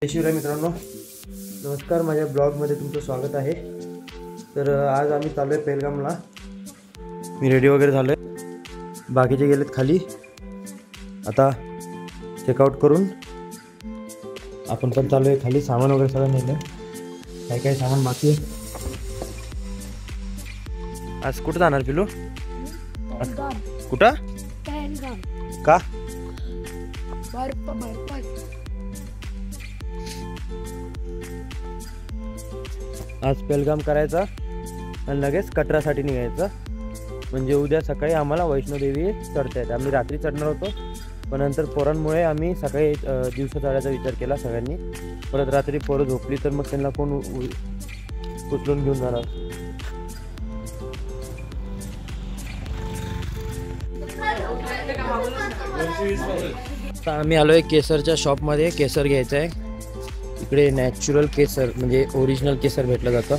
शिवराय मित्रांनो, नमस्कार. माझ्या ब्लॉगमध्ये तुमचं स्वागत आहे. तर आज आम्ही चालू आहे पेहलगामला. मी रेडी वगैरे झालो आहे, बाकीचे गेलेत खाली. आता चेकआउट करून आपण पण चालू आहे खाली. सामान वगैरे सगळं नेलं, काय काय सामान बाकी आहे. आज कुठं जाणार पिलू? कुठं? का? आज पेहलगाम करायचा आणि लगेच कटरासाठी निघायचं. म्हणजे उद्या सकाळी आम्हाला वैष्णोदेवी चढता येते. आम्ही रात्री चढणार होतो, पण नंतर पोरांमुळे आम्ही सकाळी दिवसा चढायचा विचार केला सगळ्यांनी. परत रात्री पोरं झोपली तर मग त्यांना कोण उचलून घेऊन जाणार. आम्ही आलोय केसरच्या शॉपमध्ये. केसर घ्यायचं आहे. इकडे नॅचरल केसर म्हणजे ओरिजिनल केसर भेटलं जातं.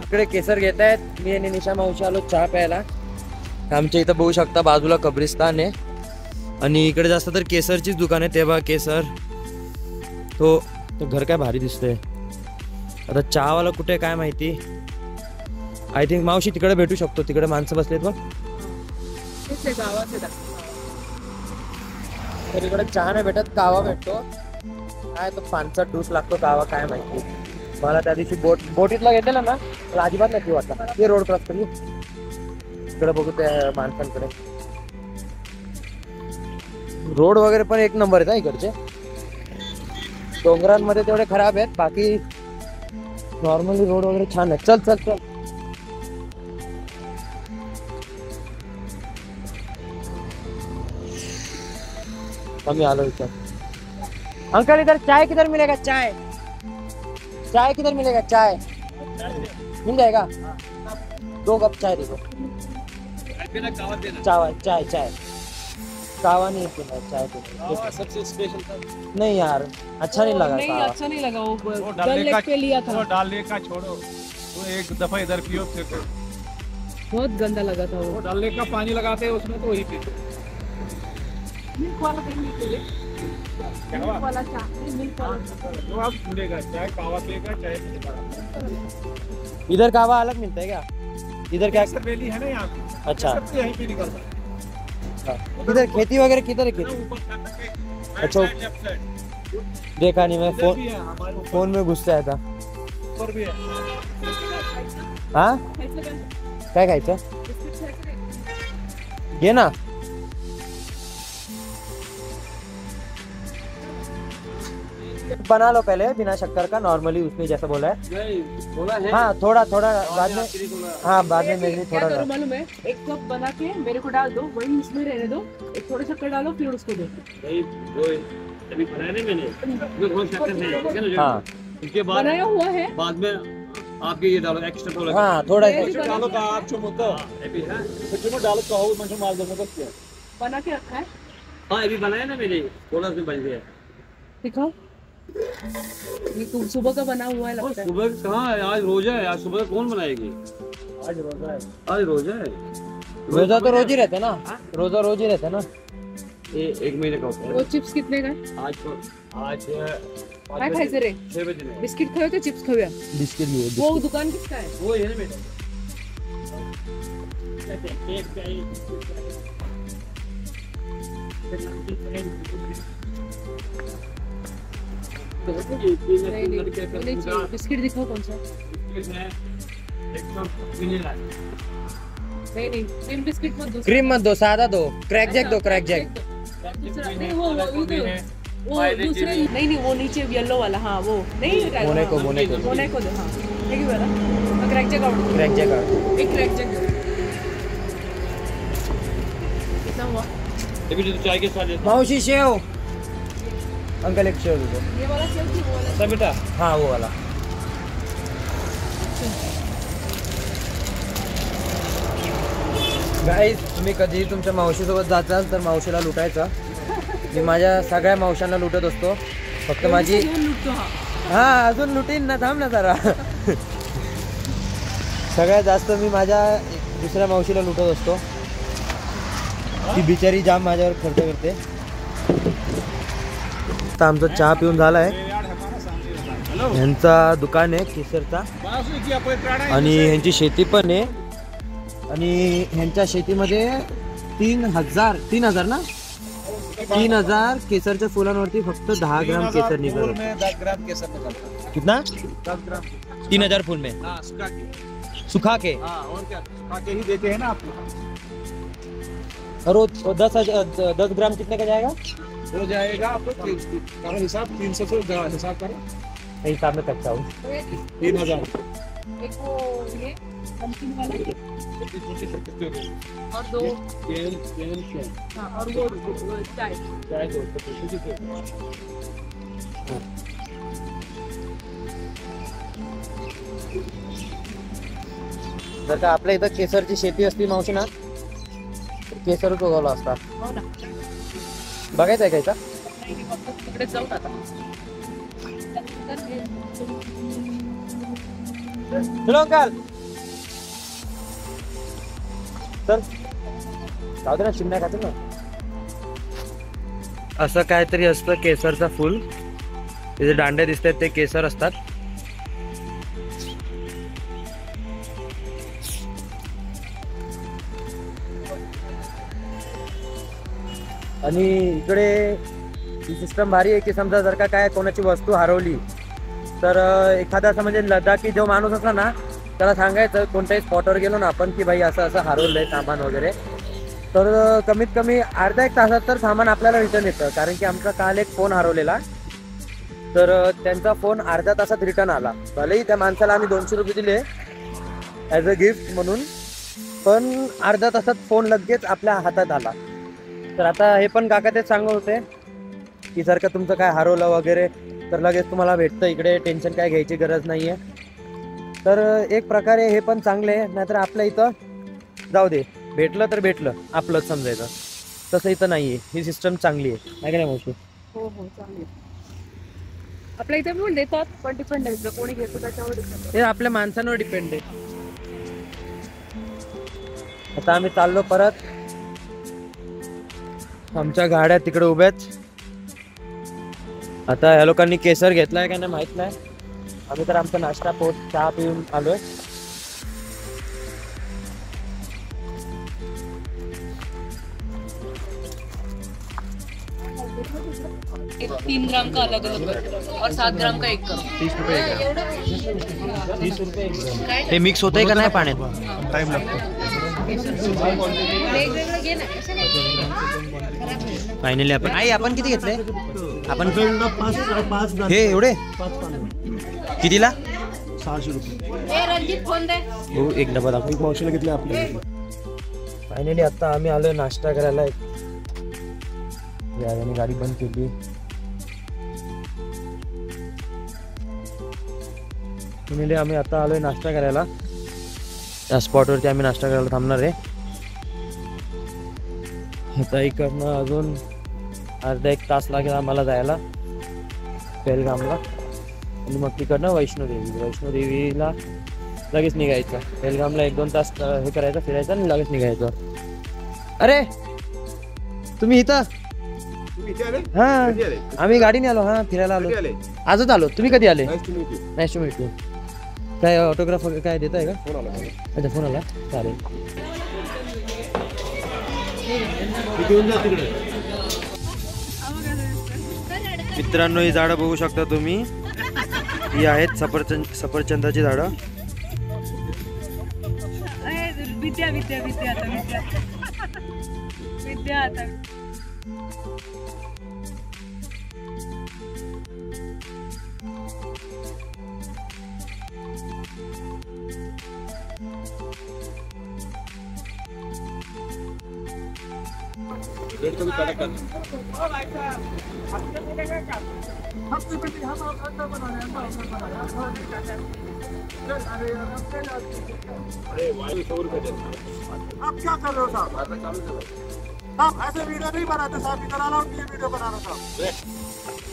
इकडे केसर घेत आहेत. मी आणि निशा मावशी आलो चहा प्यायला. आमच्या इथं बघू शकता बाजूला कब्रिस्तान आहे आणि इकडे जास्त तर केसरचीच दुकान आहे. तेव्हा केसर तो घर काय भारी दिसतंय. आता चहावाला कुठे काय माहिती. आय थिंक मावशी तिकडे भेटू शकतो. तिकडे माणसं बसलेत बघ. तर इकडे चहा नाही भेटत, कावा भेटतो. काय तो 5चा डूस लागतो कावा, काय माहिती. मला त्या दिवशी बोटीतला घेतलेला ना, मला अजिबात नाही वाटला. ते रोड क्रॉस करू इकडे बघू त्या माणसांकडे. रोड वगैरे पण एक नंबर आहेत हा इकडचे. डोंगरांमध्ये तेवढे खराब आहेत, बाकी नॉर्मली रोड वगैरे छान आहेत. चल चल चल. कमी आलो इथं. अंकल इधर चाय किधर मिलेगा? चाय चाय किधर मिलेगा? चाय मिल जाएगा? 2 कप चाय देखो. चाय चाय चाय कावा नहीं पीना, चाय पीना. सबसे स्पेशल नहीं यार, अच्छा नहीं लगा. नहीं अच्छा नहीं लगा. वो डालने पे लिया था. वो डालने का छोड़ो, तो एक दफा इधर पियो फिर तो बहुत गंदा लगा था. वो डालने का पानी लगाते हैं उसमें तो वही पीते. मिल्क वाला पीने के लिए मिल्क वाला चाय, मिल्क वाला जो आप मिलेगा. चाय कावा पिएगा, चाय पिएगा. इधर कावा अलग मिलता है क्या? इधर क्या बेली है ना यहाँ? अच्छा, यहीं पे निकलता है. इधर खेती वगैरह किधर है? खेती अच्छा देखा नहीं मैं. फोन में घुसता है था. हाँ काय खायचं? घे ना. बना लो पहले बिना शक्कर का, नॉर्मली उसमें जैसा बोला है. हाँ थोड़ा थोड़ा बाद में. हाँ बाद में मेरे थोड़ा मालूम है. 1 कप बना के मेरे को डाल दो, वही इसमें रहने दो. एक थोड़ा शक्कर डालो फिर उसको दो. अभी बनाया नहीं मैंने. हाँ उसके बाद बनाया हुआ है. बाद में आप ये डालो एक्स्ट्रा थोड़ा. हाँ थोड़ा डालो का आप चुमतो डालो तो हो मतलब मार दो. बना के रखा है. हाँ अभी बनाया ना मैंने, थोड़ा सा बन गया. दिखाओ. ये तुम सुबह का बना हुआ है लगता है. सुबह कहाँ है? आज रोजा है. आज सुबह कौन बनाएगी? आज रोजा है. आज रोजा है. रोजा तो रोज ही रहता है ना. रोजा रोज ही रहता है ना. ये 1 महीने का होता है. वो चिप्स कितने का? आज काय खायचं रे? 6 बजे. बिस्किट खावे का चिप्स खावे? बिस्किट. वो दुकान किसका है? वो है ना बेटा. बिस्किट दिखाओ कौन सा. नहीं क्रीम बिस्किट मत दो. क्रीम मत दो, सादा दो. क्रैक जैक दो. क्रैक जैक नहीं. वो दूसरे नहीं वो नीचे येलो वाला. हाँ वो नहीं. मोने को दो. हाँ ठीक है वाला. Crack jack out. Crack jack out. एक क्रैक जैक दो. कितना हुआ? अभी तो चाय के साथ मावशी शेव. अंकल एक शेव दो. ये वाला शेव की वो वाला बेटा. हाँ वो वाला. गाईज तुम्ही कधी तुमच्या मावशीसोबत जाचाल तर मावशीला लुटायचा. मी माझ्या सगळ्या मावशांना लुटत असतो, फक्त माझी हा अजून लुटीन ना, थांब ना जरा. सगळ्यात जास्त मी माझ्या दुसऱ्या मावशीला लुटत असतो, ती बिचारी जाम माझ्यावर खर्च करते. आता आमचा चहा पिऊन झालाय. ह्यांचा दुकान आहे केसरचा आणि ह्यांची शेती पण आहे. आणि ह्यांच्या शेतीमध्ये 3,000 ना 3,000 केसरच्या फुलांवरती फक्त 10 ग्राम केसर निघाल. 10 ग्राम केसर निकलता. कितना? 10 ग्राम 3,000 फूल में सुखा के. और क्या सुखा के ही देते हैं ना आपको. और वो 10 ग्राम कितने का जाएगा? हो जाएगा आपको करो हिसाब 300 से हिसाब करो. हिसाब में कच्चा हूँ. 3,000. एक वो ये नमकीन वाला और 2 हाँ, और वो चाय. जर का आपल्या इथं केसरची शेती असती मावशी ना, केसर उगवला असता. हो ना. बघायचं आहे का? तिकडे जाऊ आता. चलो अंकल चल जाऊ दे ना, चिमण्या खातो ना. असं काहीतरी असतं केसरचा फुल. त्याचे दांडे दिसतात ते केसर असतात. आणि इकडे ही सिस्टम भारी आहे की समजा जर का काय कोणाची वस्तू हरवली तर एखादा असं म्हणजे लडाखी जो माणूस असला ना, त्याला सांगायचं कोणत्याही स्पॉटवर गेलो ना आपण की भाई असं असं हरवलंय सामान वगैरे, तर कमीत कमी अर्धा एक तासात तर सामान आपल्याला रिटर्न येतं. कारण की आमचा काल एक फोन हरवलेला, तर त्यांचा फोन अर्ध्या तासात रिटर्न आला. भलेही त्या माणसाला आम्ही 200 रुपये दिले ॲज अ गिफ्ट म्हणून, पण अर्ध्या तासात फोन लगेच आपल्या हातात आला. तर आता हे पण काका तेच सांगत होते की जर का तुमचं काय हरवलं वगैरे तर लगेच तुम्हाला भेटतं इकडे, टेन्शन काय घ्यायची गरज नाही आहे. तर एक प्रकारे हे पण चांगले आहे. नाहीतर आपल्या इथं जाऊ दे, भेटलं तर भेटलं आपलंच समजायचं, तसं इथं नाही आहे. ही सिस्टम चांगली आहे का नाही मावशी? हो हो चालेल. आपल्या इथे पण देतात, पण डिपेंड आहे कोणी घेतो त्याच्यावर डिपेंड. हे आपल्या माणसांवर डिपेंड आहे. आता आम्ही चाललो परत. आमच्या गाड्या तिकडे उभ्याच. आता या लोकांनी केसर घेतलाय का नाही माहित नाही. आम्ही तर आमचा नाश्ता पोट चहा पिऊन आलोय. एक 3 ग्राम का अलग अलग और 7 ग्राम का एक करो. 30 रुपये एक ग्राम. हे मिक्स होतंय का नाही पाण्यात? टाइम लागतो. फायनली आपण आपण किती घेतले? आपण 5 हे एवढे कितीला? 600 रुपये. रणजित फोन दे. हो एक डबा दाखव. एक मावशीला घेतले आपले. फायनली आता आम्ही आलोय नाश्ता करायला. याने गाडी बंद केली. फायनली आम्ही आता आलोय नाश्ता करायला. त्या स्पॉटवरती आम्ही नाश्ता करायला थांबणार आहे. आता इकडनं अजून अर्धा एक तास लागेल आम्हाला जायला पेहलगामला. आणि मग तिकडनं वैष्णोदेवीला लगेच निघायचं. पेहलगामला 1-2 तास हे करायचं, फिरायचं आणि लगेच निघायचं. अरे तुम्ही इथं? हा आम्ही गाडीने आलो. हा फिरायला आलो. आजच आलो. तुम्ही कधी आले? Nice to meet you. काय ऑटोग्राफ वगैरे काय देत आहे का? अच्छा फोन आला. चालेल. मित्रांनो ही झाडं बघू शकता तुम्ही. ही आहेत सफरचंदाची झाडं. विद्या विद्या विद्या आता विद्या विद्या आता. आप क्या कर रहे हो साहब? साहब ऐसे वीडियो नहीं बनाते साहब, इधर अलाउड नहीं है वीडियो बनाना साहब।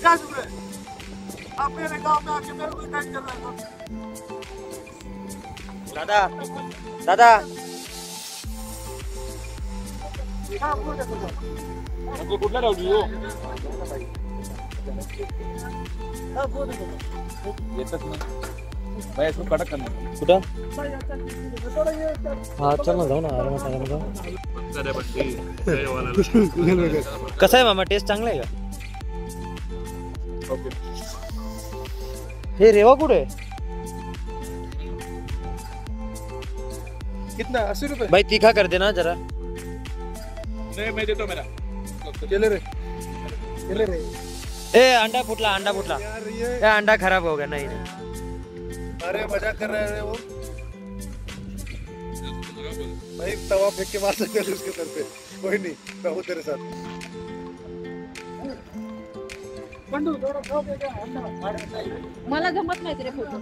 क्या चुप है आप? मेरे गांव में आके मेरे को अटैक कर रहे हो। दादा दादा कुठला राहू देऊ येतच नाही भाई, इसको कडक करना कुठं? हा चल ना जाऊ ना आरामात जाऊ. कसं आहे मामा, टेस्ट चांगला आहे का? ओके. हे रेवा कुठे? कितना 80 रुपए? भाई तीखा कर देना जरा. नहीं मैं देता हूं मेरा. चले रे ए अंडा फुटला यार ये ए अंडा खराब हो गया. नहीं अरे मजाक कर रहे हैं वो भाई, तवा फेंक के मार सकते हैं उसके सर पे. कोई नहीं, मैं हूँ तेरे साथ. मला जमत नाही रे फोटो.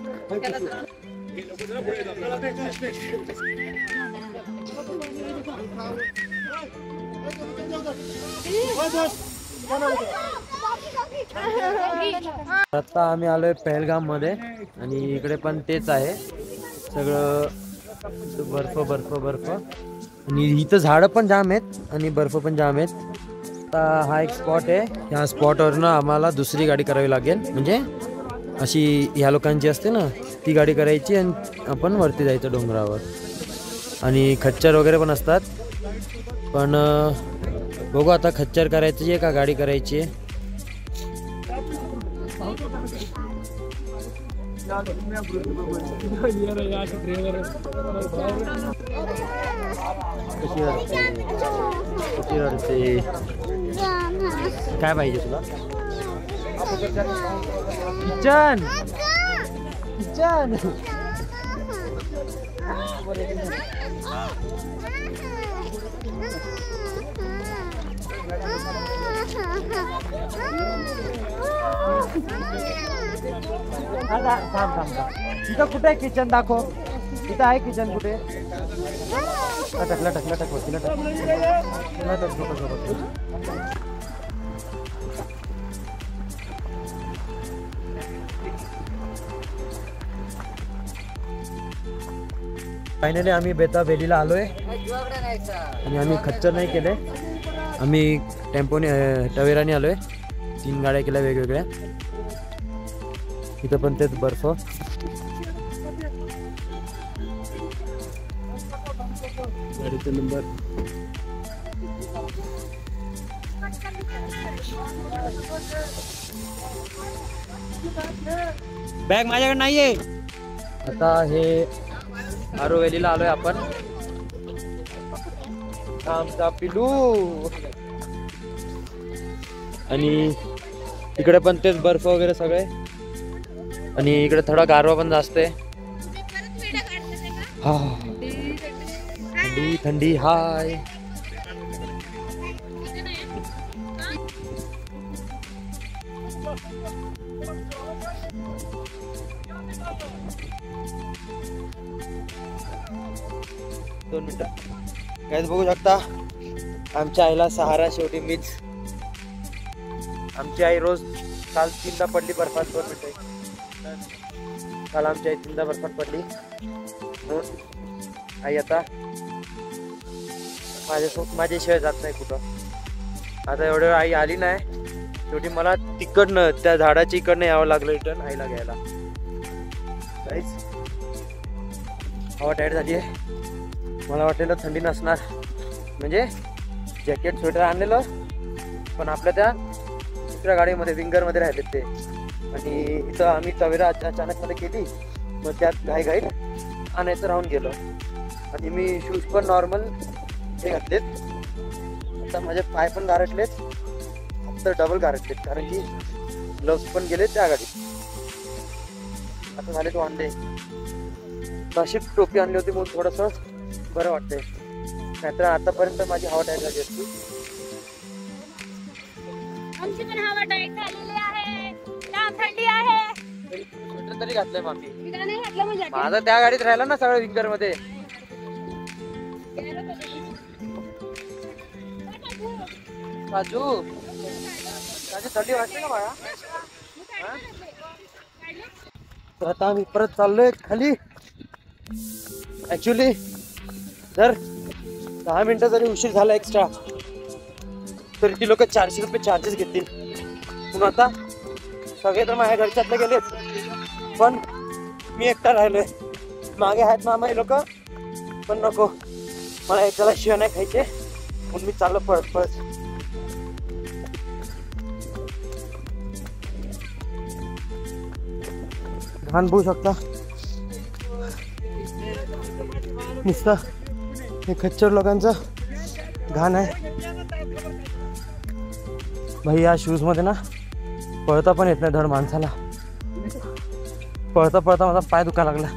आता आम्ही आलोय पहलगाम मध्ये आणि इकडे पण तेच आहे सगळं, बर्फ आणि इथं झाडं पण जाम आहेत आणि बर्फ पण जाम आहेत. आता हा एक स्पॉट आहे, ह्या स्पॉटवरनं आम्हाला दुसरी गाडी करावी लागेल, म्हणजे अशी ह्या लोकांची असते ना ती गाडी करायची आणि आपण वरती जायचं डोंगरावर. आणि खच्चर वगैरे पण असतात, पण बघू आता खच्चर करायची आहे का गाडी करायची आहे. कशी रडते? काय पाहिजे तुला? Kitchen kitchen. तिथं कुठे आहे किचन? दाखव. तिथं आहे किचन कुठे? लटक होती फायनली आम्ही बेता बेलीला आलोय आणि आम्ही खच्चर नाही केले, आम्ही टेम्पोने टवेराने आलोय. 3 गाड्या केल्या वेगवेगळ्या. इथं पण तेच बर्फ. गाडीचा नंबर बॅग माझ्याकडे नाहीये. आता हे आरो व्हॅलीला आलोय आपण. आमचा पिलू. आणि इकडे पण तेच बर्फ वगैरे सगळे, आणि इकडे थोडा गारवा पण जास्त आहे. हा थंडी थंडी हाय. दोन मिनिटं काहीच बघू शकता. आमच्या आईला सहारा शेवटी मीच. आमची आई रोज काल 3दा पडली बर्फात. 2 मिनिटं. काल आमची आई 3दा बर्फात पडली म्हणून आई आता माझ्याशिवाय जात नाही कुठं. आता एवढ्या वेळ आई आली नाही, शेवटी मला तिकडनं त्या झाडाच्या इकडनं यावं लागलं रिटर्न आईला घ्यायला. काहीच हवा टाईट झाली आहे. मला वाटलेलं थंडी नसणार, म्हणजे जॅकेट स्वेटर आणलेलं, पण आपल्या त्या दुसऱ्या गाडीमध्ये विंगरमध्ये राहिले ते. आणि इथं आम्ही तवेरा अचानकमध्ये केली, मग त्यात घाईत आणायचं राहून गेलं. आणि मी शूज पण नॉर्मल हे घातलेत. आता माझे पाय पण गारटलेत, फक्त डबल गारटलेत, कारण की ग्लव्स पण गेलेत त्या गाडीत. आता झाले तो आणले. नशीब टोपी आणली होती म्हणून थोडंसं बरं वाटतंय, नाहीतर आतापर्यंत माझी हवा टाईट झाली असती. आमची पण हवा टाईट झालेली आहे, थंडी आहे. स्वेटर तरी घातलंय मामी. मी काय नाही घातलं म्हणजे माझं त्या गाडीत राहिला ना सगळं विंगर मध्ये. राजू थंडी वाटते का बाळा? तर आता आम्ही परत चाललोय खाली. ऍक्च्युली जर 10 मिनिटं जरी उशीर झाला एक्स्ट्रा तरी ती लोक 400 रुपये चार्जेस घेतील. म्हणून आता सगळे तर माझ्या घरच्यातले गेलेत, पण मी एकटा राहिलोय. मागे आहेत मामा हे लोक, पण नको मला एकट्याला शिव्या नाही खायचे म्हणून मी चाललो पळत पळत. घाण बघू शकता नुसतं हे खच्चर लोकांचं घाण आहे भाई. या शूज मध्ये ना पळता पण येत नाही धड माणसाला. पळता पळता माझा पाय दुखायला लागला.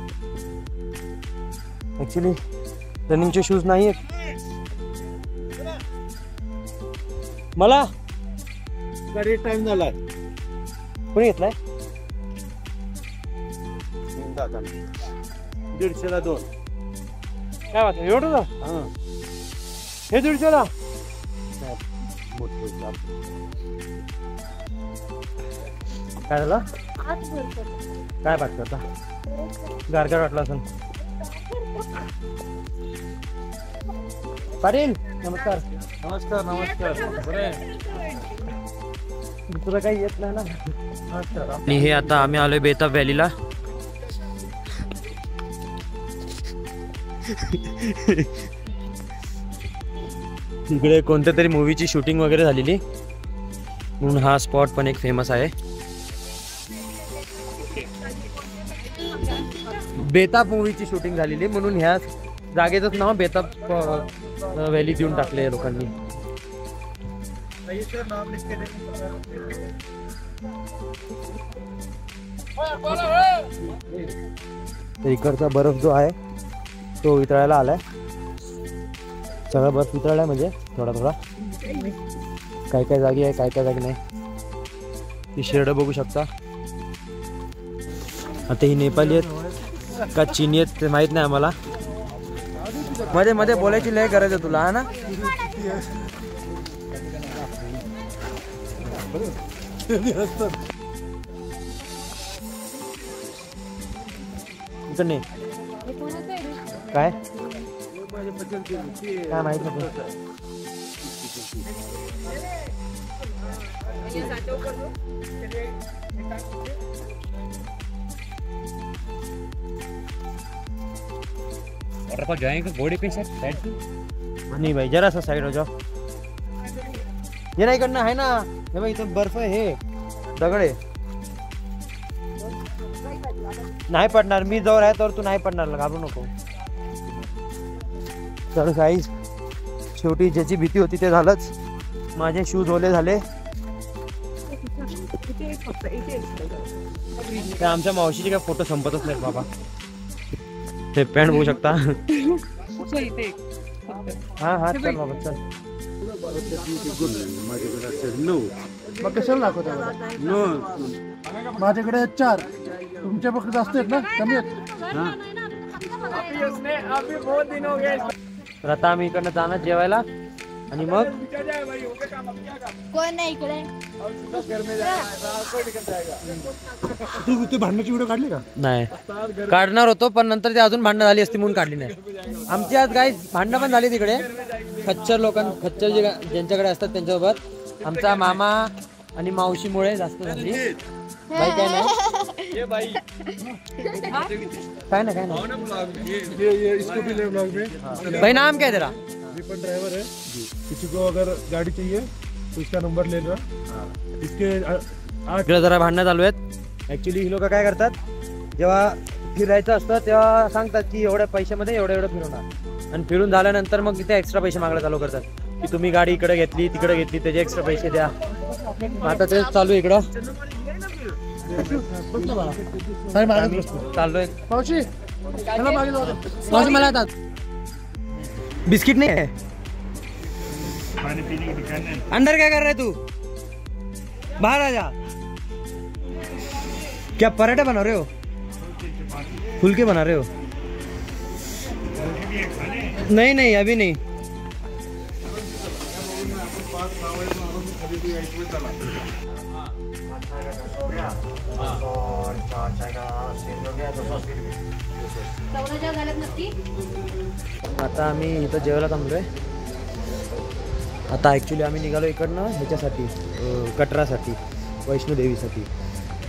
ऍक्च्युली रनिंगचे शूज नाही आहेत मला. गाडी टाइम झालाय. कोणी घेतलाय? 150ला 2. काय वाटतं एवढं ना? हा हे 150ला काय झालं? काय वाटतं आता? गारगार वाटलं असेल. पाटील नमस्कार. नमस्कार नमस्कार. बरे तुला काही येत नाही ना. आणि हे आता आम्ही आलोय बेताब व्हॅलीला. इकडे कोणत्या तरी मूवीची शूटिंग वगैरे झालेली म्हणून हा स्पॉट पण एक फेमस आहे. बेताब मूवीची शूटिंग झालेली म्हणून ह्या जागेचंच नाव बेताब व्हॅली देऊन टाकले लोकांनी. इकडचा बर्फ जो आहे तो वितळायला आलाय. सगळा बर्फ वितळलाय म्हणजे थोडा थोडा. काय काय जागी आहे काय काय जागी नाही. ती शेरडं बघू शकता. आता ही नेपाली आहेत का चीनी आहेत ते माहित नाही आम्हाला. मध्ये मध्ये बोलायची लय गरज आहे तुला, हा ना? नाही काय काय माहित नाही. और अपन जाएंगे घोड़े पे सर साइड पे. नहीं भाई जरा सा साइड हो जाओ. ये नाही करना है ना. हे भाई इथं बर्फ आहे, हे दगड आहे. नाही पडणार. मी जवळ आहे तर तू नाही पडणार, घाबरू नको. तर गाईज शेवटी ज्याची भीती होती ते झालंच. माझे शूज ओले झाले. ते आमच्या मावशीचे काय फोटो संपतच नाहीत बाबा. ते पॅन्ट बघू शकता. हा हा चल बाबा चल. मग कशाला दाखवता? माझ्याकडे 4. तुमच्या पकडे जास्त आहेत ना, कमी आहेत? तर आता आम्ही इकडनं जाणार जेवायला आणि मग कोण नाही इकडे. तू ते भांडणाची व्हिडिओ काढली का? नाही काढणार होतो पण नंतर ते अजून भांडणं झाली असती म्हणून काढली नाही. आमची आज काही भांडणं पण झाली तिकडे. खच्चर ज्यांच्याकडे असतात त्यांच्यासोबत. आमचा मामा आणि मावशीमुळे जास्त झाली. बाई काय नाही काय ना काय ना. स्कूटी ले ब्लॉग में भाई नाम क्या है तेरा? ये पण ड्राइवर है. किसी को अगर गाड़ी चाहिए तो इसका नंबर ले लो. इसके इकडे जरा भांडणं चालू आहेत. ऍक्च्युली ही लोक काय करतात, जेव्हा फिरायचं असतं तेव्हा सांगतात की एवढ्या पैशामध्ये एवढं फिरवणार, आणि फिरून झाल्यानंतर मग तिथे एक्स्ट्रा पैसे मागायला चालू करतात की तुम्ही गाडी इकडे घेतली तिकडे घेतली त्याचे एक्स्ट्रा पैसे द्या. आता तेच चालू आहे इकडं. चाललोय. मावशी मावशी मला येतात. बिस्किट नहीं है? अंदर क्या कर रहे तू? बाहर आ जा. क्या पराठे बना रहे हो? फुलके बना रहे हो? नहीं नहीं अभी नहीं. आता आम्ही इथं जेवायला थांबलोय. आता ॲक्च्युली आम्ही निघालो इकडनं ह्याच्यासाठी कटरासाठी, वैष्णोदेवीसाठी.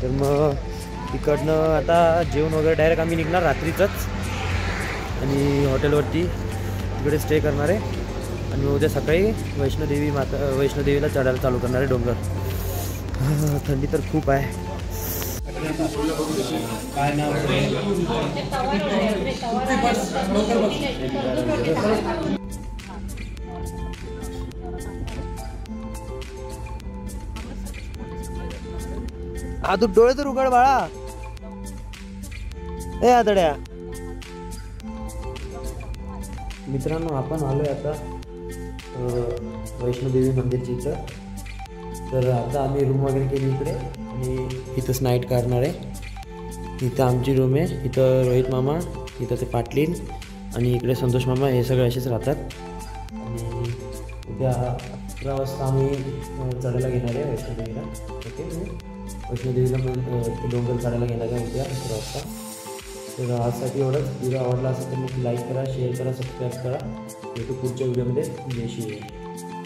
तर मग इकडनं आता जेवण वगैरे डायरेक्ट आम्ही निघणार रात्रीचंच आणि हॉटेलवरती तिकडे स्टे करणार आहे आणि उद्या सकाळी वैष्णोदेवीला चढायला चालू करणार आहे डोंगर. थंडी तर खूप आहे. काय नाव तू डोळे तर उघड बाळा. ए आदड्या. मित्रांनो आपण आलोय आता वैष्णोदेवी मंदिरच्या इथं. तर आता आम्ही रूम वगैरे केली इकडे आणि इथंच नाईट करणार आहे. इथं आमची रूम आहे. इथं रोहित मामा, इथं ते पाटलीन आणि इकडे संतोष मामा, हे सगळे असेच राहतात. आणि उद्या 11 वाजता आम्ही चढायला घेणार आहे वैष्णोदेवीला. ओके, वैष्णोदेवीला डोंगर चढायला घेणार आहे उद्या 11 वाजता. तर आजसाठी एवढंच. व्हिडिओ आवडला असेल तर मग लाईक करा, शेअर करा, सबस्क्राईब करा. भेटू पुढच्या व्हिडिओमध्ये. जय श्री राम.